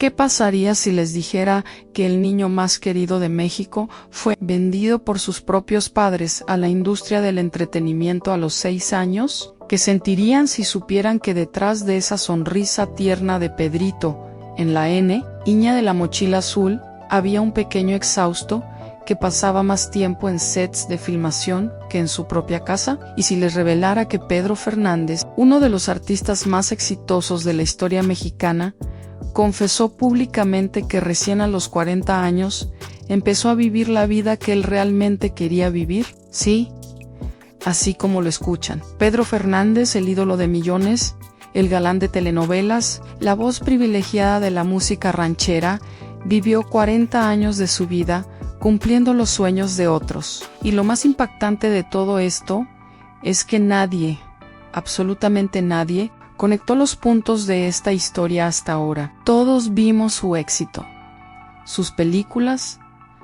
¿Qué pasaría si les dijera que el niño más querido de México fue vendido por sus propios padres a la industria del entretenimiento a los 6 años? ¿Qué sentirían si supieran que detrás de esa sonrisa tierna de Pedrito, en la niña de la mochila azul, había un pequeño exhausto que pasaba más tiempo en sets de filmación que en su propia casa? Y si les revelara que Pedro Fernández, uno de los artistas más exitosos de la historia mexicana, confesó públicamente que recién a los 40 años empezó a vivir la vida que él realmente quería vivir? Sí, así como lo escuchan. Pedro Fernández, el ídolo de millones, el galán de telenovelas, la voz privilegiada de la música ranchera, vivió 40 años de su vida cumpliendo los sueños de otros. Y lo más impactante de todo esto es que nadie, absolutamente nadie, conectó los puntos de esta historia hasta ahora. Todos vimos su éxito, sus películas,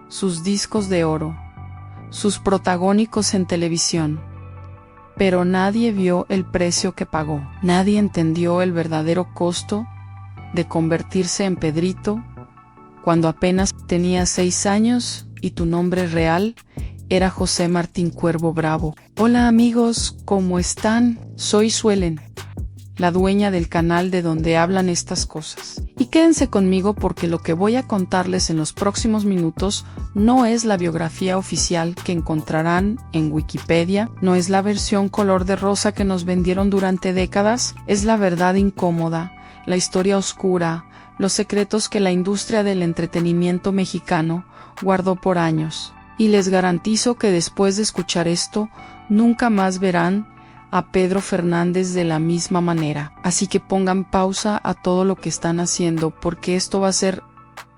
sus discos de oro, sus protagónicos en televisión, pero nadie vio el precio que pagó. Nadie entendió el verdadero costo de convertirse en Pedrito cuando apenas tenía 6 años y tu nombre real era José Martín Cuervo Bravo. Hola amigos, ¿cómo están? Soy Suelen, la dueña del canal de donde hablan estas cosas. Y quédense conmigo porque lo que voy a contarles en los próximos minutos no es la biografía oficial que encontrarán en Wikipedia, no es la versión color de rosa que nos vendieron durante décadas, es la verdad incómoda, la historia oscura, los secretos que la industria del entretenimiento mexicano guardó por años. Y les garantizo que después de escuchar esto, nunca más verán a Pedro Fernández de la misma manera. Así que pongan pausa a todo lo que están haciendo porque esto va a ser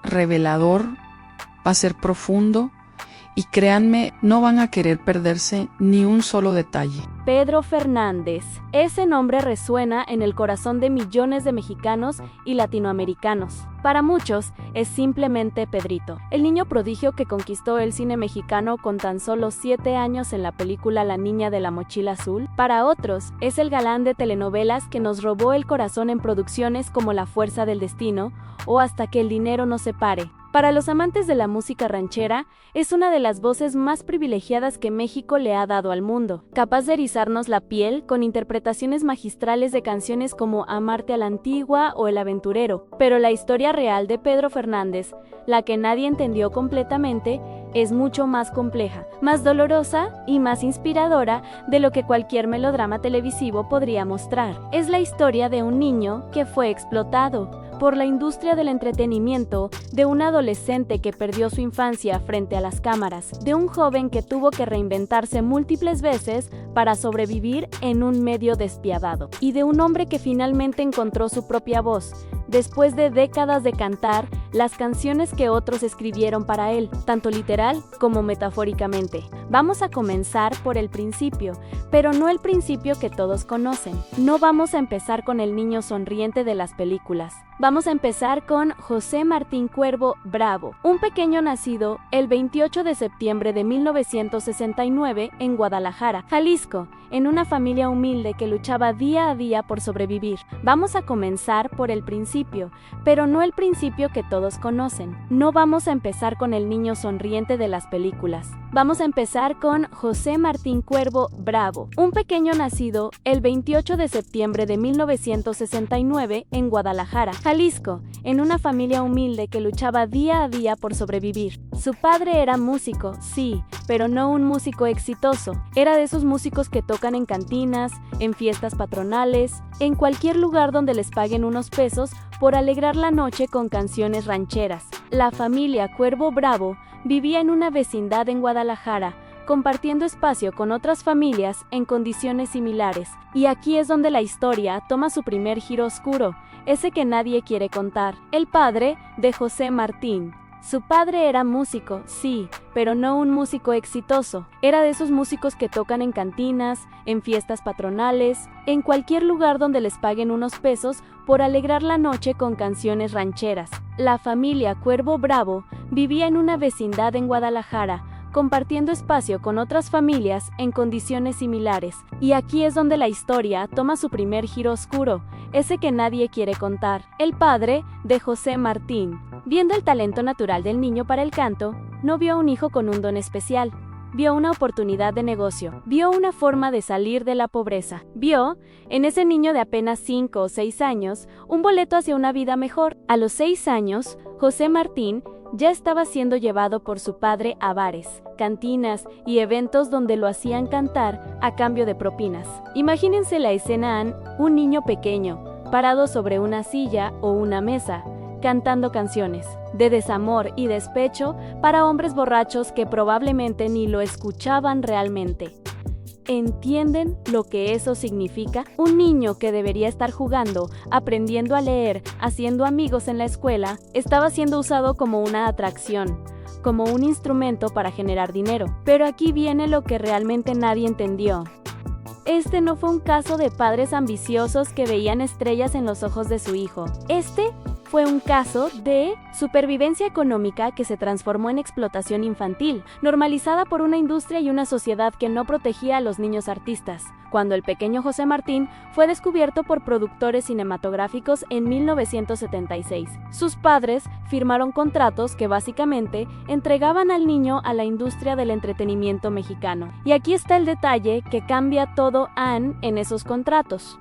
revelador, va a ser profundo y créanme, no van a querer perderse ni un solo detalle. Pedro Fernández. Ese nombre resuena en el corazón de millones de mexicanos y latinoamericanos. Para muchos, es simplemente Pedrito, el niño prodigio que conquistó el cine mexicano con tan solo 7 años en la película La niña de la mochila azul. Para otros, es el galán de telenovelas que nos robó el corazón en producciones como La fuerza del destino o Hasta que el dinero nos separe. Para los amantes de la música ranchera, es una de las voces más privilegiadas que México le ha dado al mundo, capaz de erizarnos la piel con interpretaciones magistrales de canciones como Amarte a la antigua o El aventurero. Pero la historia real de Pedro Fernández, la que nadie entendió completamente, es mucho más compleja, más dolorosa y más inspiradora de lo que cualquier melodrama televisivo podría mostrar. Es la historia de un niño que fue explotado por la industria del entretenimiento, de un adolescente que perdió su infancia frente a las cámaras, de un joven que tuvo que reinventarse múltiples veces para sobrevivir en un medio despiadado, y de un hombre que finalmente encontró su propia voz, después de décadas de cantar las canciones que otros escribieron para él, tanto literal como metafóricamente. Vamos a comenzar por el principio, pero no el principio que todos conocen. No vamos a empezar con el niño sonriente de las películas. Vamos a empezar con José Martín Cuervo Bravo, un pequeño nacido el 28 de septiembre de 1969 en Guadalajara, Jalisco, en una familia humilde que luchaba día a día por sobrevivir. Vamos a comenzar por el principio, pero no el principio que todos conocen. No vamos a empezar con el niño sonriente de las películas. Vamos a empezar con José Martín Cuervo Bravo, un pequeño nacido el 28 de septiembre de 1969 en Guadalajara, Jalisco, en una familia humilde que luchaba día a día por sobrevivir. Su padre era músico, sí, pero no un músico exitoso. Era de esos músicos que tocan en cantinas, en fiestas patronales, en cualquier lugar donde les paguen unos pesos por alegrar la noche con canciones rancheras. La familia Cuervo Bravo vivía en una vecindad en Guadalajara, compartiendo espacio con otras familias en condiciones similares. Y aquí es donde la historia toma su primer giro oscuro, ese que nadie quiere contar. El padre de José Martín. Su padre era músico, sí, pero no un músico exitoso. Era de esos músicos que tocan en cantinas, en fiestas patronales, en cualquier lugar donde les paguen unos pesos por alegrar la noche con canciones rancheras. La familia Cuervo Bravo vivía en una vecindad en Guadalajara, compartiendo espacio con otras familias en condiciones similares. Y aquí es donde la historia toma su primer giro oscuro, ese que nadie quiere contar. El padre de José Martín, viendo el talento natural del niño para el canto, no vio a un hijo con un don especial. Vio una oportunidad de negocio, vio una forma de salir de la pobreza, vio, en ese niño de apenas 5 o 6 años, un boleto hacia una vida mejor. A los 6 años, José Martín ya estaba siendo llevado por su padre a bares, cantinas y eventos donde lo hacían cantar a cambio de propinas. Imagínense la escena: un niño pequeño, parado sobre una silla o una mesa, cantando canciones de desamor y despecho para hombres borrachos que probablemente ni lo escuchaban realmente. ¿Entienden lo que eso significa? Un niño que debería estar jugando, aprendiendo a leer, haciendo amigos en la escuela, estaba siendo usado como una atracción, como un instrumento para generar dinero. Pero aquí viene lo que realmente nadie entendió. Este no fue un caso de padres ambiciosos que veían estrellas en los ojos de su hijo. Este fue un caso de supervivencia económica que se transformó en explotación infantil, normalizada por una industria y una sociedad que no protegía a los niños artistas. Cuando el pequeño José Martín fue descubierto por productores cinematográficos en 1976. Sus padres firmaron contratos que básicamente entregaban al niño a la industria del entretenimiento mexicano. Y aquí está el detalle que cambia todo en esos contratos.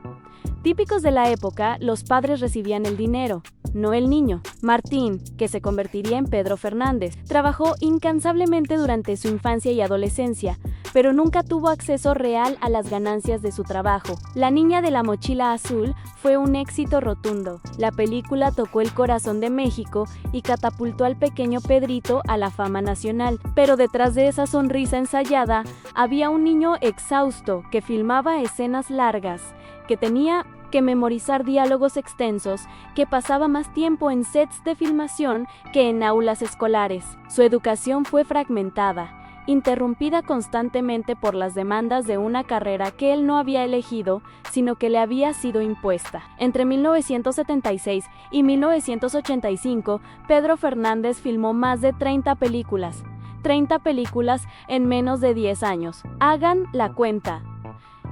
Típicos de la época, los padres recibían el dinero, no el niño. Martín, que se convertiría en Pedro Fernández, trabajó incansablemente durante su infancia y adolescencia, pero nunca tuvo acceso real a las ganancias de su trabajo. La niña de la mochila azul fue un éxito rotundo. La película tocó el corazón de México y catapultó al pequeño Pedrito a la fama nacional. Pero detrás de esa sonrisa ensayada, había un niño exhausto que filmaba escenas largas, que tenía que memorizar diálogos extensos, que pasaba más tiempo en sets de filmación que en aulas escolares. Su educación fue fragmentada, interrumpida constantemente por las demandas de una carrera que él no había elegido, sino que le había sido impuesta. Entre 1976 y 1985, Pedro Fernández filmó más de 30 películas. 30 películas en menos de 10 años. Hagan la cuenta.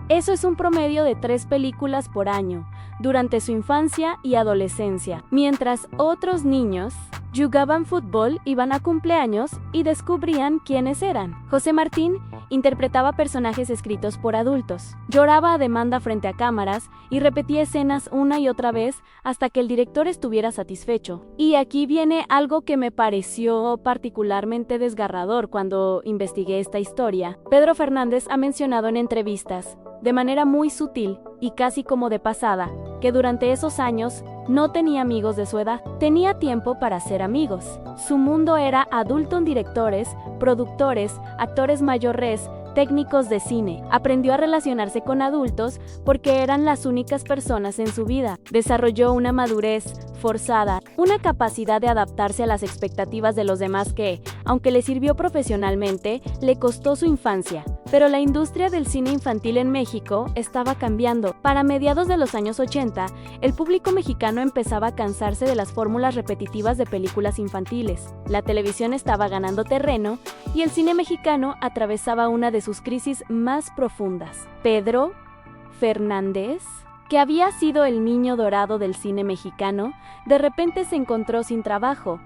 Eso es un promedio de 3 películas por año, durante su infancia y adolescencia, mientras otros niños jugaban fútbol, iban a cumpleaños y descubrían quiénes eran. José Martín interpretaba personajes escritos por adultos, lloraba a demanda frente a cámaras y repetía escenas una y otra vez hasta que el director estuviera satisfecho. Y aquí viene algo que me pareció particularmente desgarrador cuando investigué esta historia. Pedro Fernández ha mencionado en entrevistas, de manera muy sutil y casi como de pasada, que durante esos años no tenía amigos de su edad. Tenía tiempo para ser amigos. Su mundo era adulto en directores, productores, actores mayores, técnicos de cine. Aprendió a relacionarse con adultos porque eran las únicas personas en su vida. Desarrolló una madurez forzada, una capacidad de adaptarse a las expectativas de los demás que, aunque le sirvió profesionalmente, le costó su infancia. Pero la industria del cine infantil en México estaba cambiando. Para mediados de los años 80, el público mexicano empezaba a cansarse de las fórmulas repetitivas de películas infantiles. La televisión estaba ganando terreno y el cine mexicano atravesaba una de sus crisis más profundas. Pedro Fernández, que había sido el niño dorado del cine mexicano, de repente se encontró sin trabajo.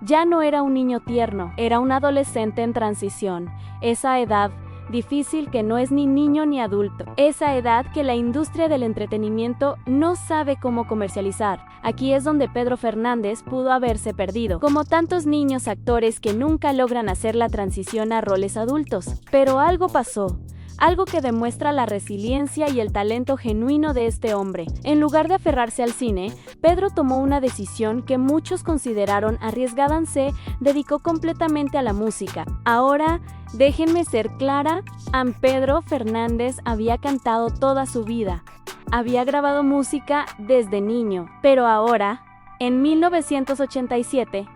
Ya no era un niño tierno, era un adolescente en transición, esa edad difícil que no es ni niño ni adulto, esa edad que la industria del entretenimiento no sabe cómo comercializar. Aquí es donde Pedro Fernández pudo haberse perdido, como tantos niños actores que nunca logran hacer la transición a roles adultos. Pero algo pasó. Algo que demuestra la resiliencia y el talento genuino de este hombre. En lugar de aferrarse al cine, Pedro tomó una decisión que muchos consideraron arriesgada. Se dedicó completamente a la música. Ahora, déjenme ser clara, Pedro Fernández había cantado toda su vida. Había grabado música desde niño. Pero ahora, en 1987,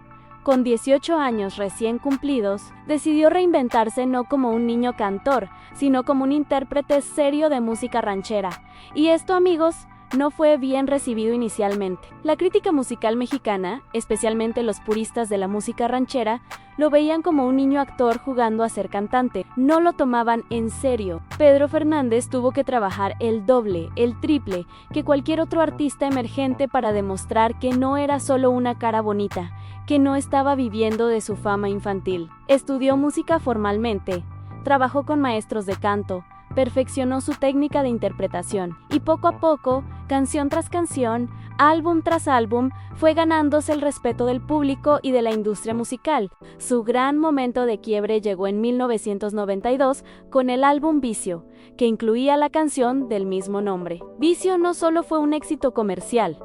con 18 años recién cumplidos, decidió reinventarse no como un niño cantor, sino como un intérprete serio de música ranchera. Y esto, amigos, no fue bien recibido inicialmente. La crítica musical mexicana, especialmente los puristas de la música ranchera, Lo veían como un niño actor jugando a ser cantante, no lo tomaban en serio. Pedro Fernández tuvo que trabajar el doble, el triple, que cualquier otro artista emergente para demostrar que no era solo una cara bonita, que no estaba viviendo de su fama infantil. Estudió música formalmente, trabajó con maestros de canto, perfeccionó su técnica de interpretación y poco a poco, canción tras canción, álbum tras álbum, fue ganándose el respeto del público y de la industria musical. Su gran momento de quiebre llegó en 1992 con el álbum Vicio, que incluía la canción del mismo nombre. Vicio no solo fue un éxito comercial,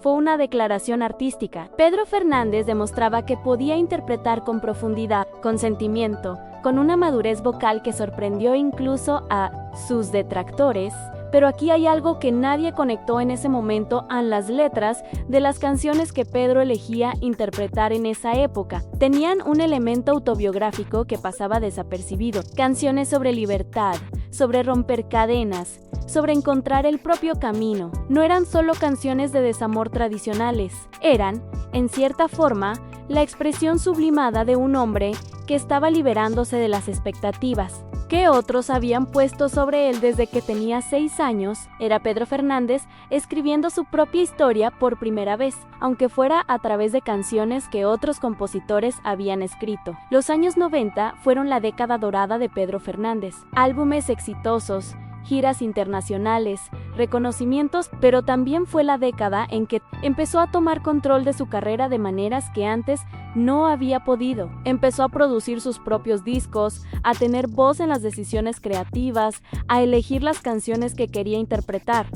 fue una declaración artística. Pedro Fernández demostraba que podía interpretar con profundidad, con sentimiento, con una madurez vocal que sorprendió incluso a sus detractores. Pero aquí hay algo que nadie conectó en ese momento a las letras de las canciones que Pedro elegía interpretar en esa época. Tenían un elemento autobiográfico que pasaba desapercibido. Canciones sobre libertad, sobre romper cadenas, sobre encontrar el propio camino. No eran solo canciones de desamor tradicionales, eran, en cierta forma, la expresión sublimada de un hombre que estaba liberándose de las expectativas que otros habían puesto sobre él desde que tenía 6 años. Era Pedro Fernández escribiendo su propia historia por primera vez, aunque fuera a través de canciones que otros compositores habían escrito. Los años 90 fueron la década dorada de Pedro Fernández. Álbumes exitosos, giras internacionales, reconocimientos, pero también fue la década en que empezó a tomar control de su carrera de maneras que antes no había podido. Empezó a producir sus propios discos, a tener voz en las decisiones creativas, a elegir las canciones que quería interpretar.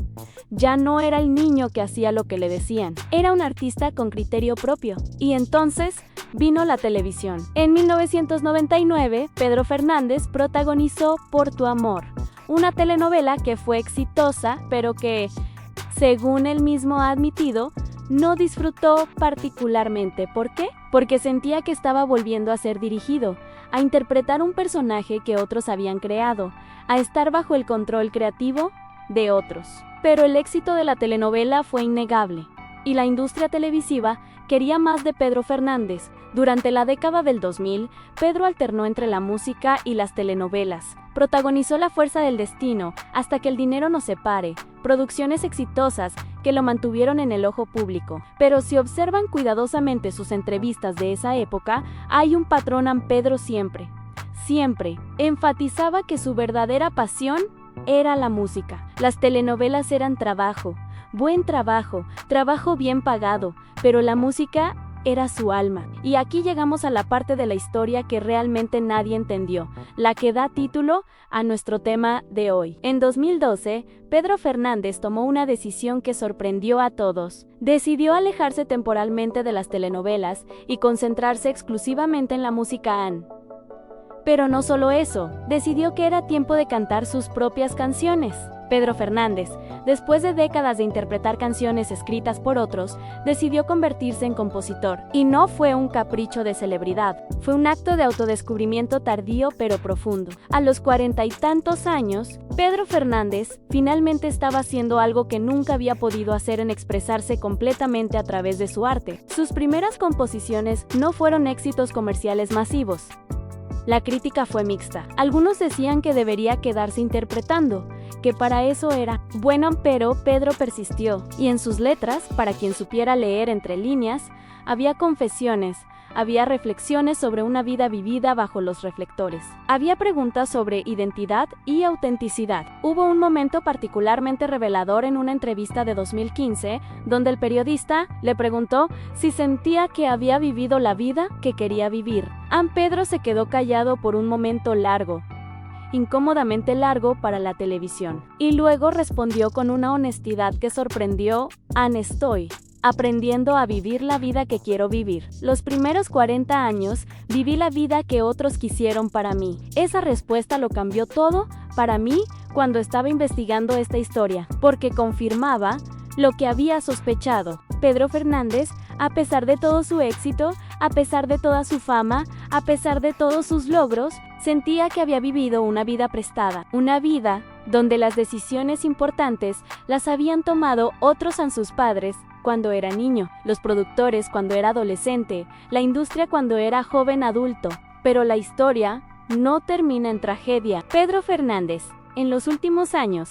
Ya no era el niño que hacía lo que le decían, era un artista con criterio propio. Y entonces vino la televisión. En 1999, Pedro Fernández protagonizó Por tu amor, una telenovela que fue exitosa, pero que, según él mismo ha admitido, no disfrutó particularmente. ¿Por qué? Porque sentía que estaba volviendo a ser dirigido, a interpretar un personaje que otros habían creado, a estar bajo el control creativo de otros. Pero el éxito de la telenovela fue innegable, y la industria televisiva quería más de Pedro Fernández. Durante la década del 2000, Pedro alternó entre la música y las telenovelas. Protagonizó La fuerza del destino, Hasta que el dinero nos separe, producciones exitosas que lo mantuvieron en el ojo público. Pero si observan cuidadosamente sus entrevistas de esa época, hay un patrón en Pedro siempre enfatizaba que su verdadera pasión era la música. Las telenovelas eran trabajo, buen trabajo, trabajo bien pagado, pero la música era su alma. Y aquí llegamos a la parte de la historia que realmente nadie entendió, la que da título a nuestro tema de hoy. En 2012, Pedro Fernández tomó una decisión que sorprendió a todos. Decidió alejarse temporalmente de las telenovelas y concentrarse exclusivamente en la música. Pero no solo eso, decidió que era tiempo de cantar sus propias canciones. Pedro Fernández, después de décadas de interpretar canciones escritas por otros, decidió convertirse en compositor. Y no fue un capricho de celebridad, fue un acto de autodescubrimiento tardío pero profundo. A los 40 y tantos años, Pedro Fernández finalmente estaba haciendo algo que nunca había podido hacer, en expresarse completamente a través de su arte. Sus primeras composiciones no fueron éxitos comerciales masivos. La crítica fue mixta. Algunos decían que debería quedarse interpretando, que para eso era bueno, pero Pedro persistió, y en sus letras, para quien supiera leer entre líneas, había confesiones, había reflexiones sobre una vida vivida bajo los reflectores. Había preguntas sobre identidad y autenticidad. Hubo un momento particularmente revelador en una entrevista de 2015, donde el periodista le preguntó si sentía que había vivido la vida que quería vivir. Pedro se quedó callado por un momento largo, incómodamente largo para la televisión, y luego respondió con una honestidad que sorprendió. Estoy aprendiendo a vivir la vida que quiero vivir. Los primeros 40 años viví la vida que otros quisieron para mí. Esa respuesta lo cambió todo para mí cuando estaba investigando esta historia, porque confirmaba lo que había sospechado. Pedro Fernández, a pesar de todo su éxito, a pesar de toda su fama, a pesar de todos sus logros, sentía que había vivido una vida prestada, una vida donde las decisiones importantes las habían tomado otros a sus padres cuando era niño, los productores cuando era adolescente, la industria cuando era joven adulto. Pero la historia no termina en tragedia. Pedro Fernández, en los últimos años,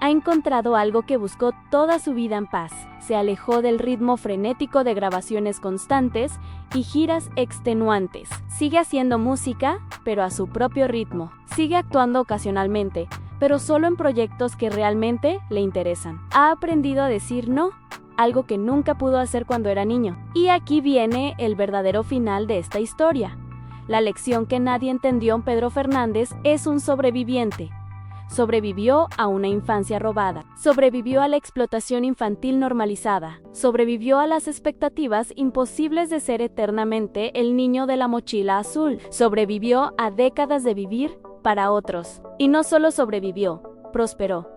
ha encontrado algo que buscó toda su vida en paz. Se alejó del ritmo frenético de grabaciones constantes y giras extenuantes. Sigue haciendo música, pero a su propio ritmo. Sigue actuando ocasionalmente, pero solo en proyectos que realmente le interesan. Ha aprendido a decir no, algo que nunca pudo hacer cuando era niño. Y aquí viene el verdadero final de esta historia. La lección que nadie entendió en Pedro Fernández es un sobreviviente. Sobrevivió a una infancia robada, sobrevivió a la explotación infantil normalizada, sobrevivió a las expectativas imposibles de ser eternamente el niño de la mochila azul, sobrevivió a décadas de vivir para otros. Y no solo sobrevivió, prosperó.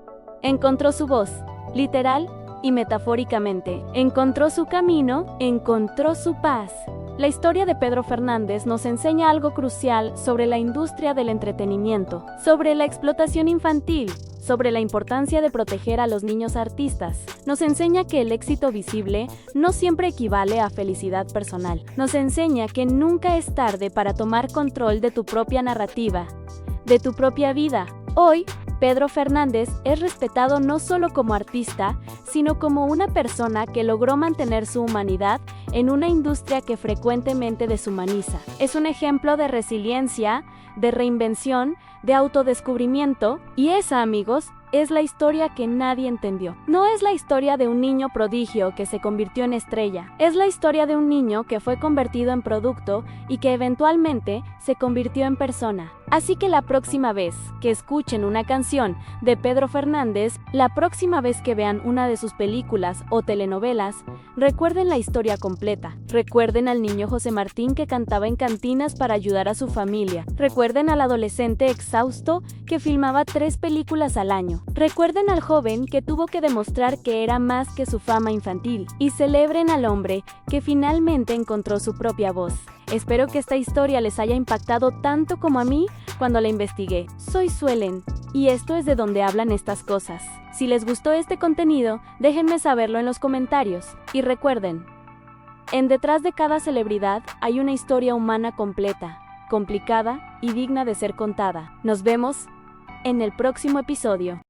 Encontró su voz, literal y metafóricamente. Encontró su camino, encontró su paz. La historia de Pedro Fernández nos enseña algo crucial sobre la industria del entretenimiento, sobre la explotación infantil, sobre la importancia de proteger a los niños artistas. Nos enseña que el éxito visible no siempre equivale a felicidad personal. Nos enseña que nunca es tarde para tomar control de tu propia narrativa, de tu propia vida. Hoy, Pedro Fernández es respetado no solo como artista, sino como una persona que logró mantener su humanidad en una industria que frecuentemente deshumaniza. Es un ejemplo de resiliencia, de reinvención, de autodescubrimiento, y esa, amigos, es la historia que nadie entendió. No es la historia de un niño prodigio que se convirtió en estrella, es la historia de un niño que fue convertido en producto y que eventualmente se convirtió en persona. Así que la próxima vez que escuchen una canción de Pedro Fernández, la próxima vez que vean una de sus películas o telenovelas, recuerden la historia completa. Recuerden al niño José Martín que cantaba en cantinas para ayudar a su familia. Recuerden al adolescente exhausto que filmaba 3 películas al año. Recuerden al joven que tuvo que demostrar que era más que su fama infantil. Y celebren al hombre que finalmente encontró su propia voz. Espero que esta historia les haya impactado tanto como a mí cuando la investigué. Soy Suelen, y esto es de donde hablan estas cosas. Si les gustó este contenido, déjenme saberlo en los comentarios. Y recuerden, en detrás de cada celebridad hay una historia humana completa, complicada y digna de ser contada. Nos vemos en el próximo episodio.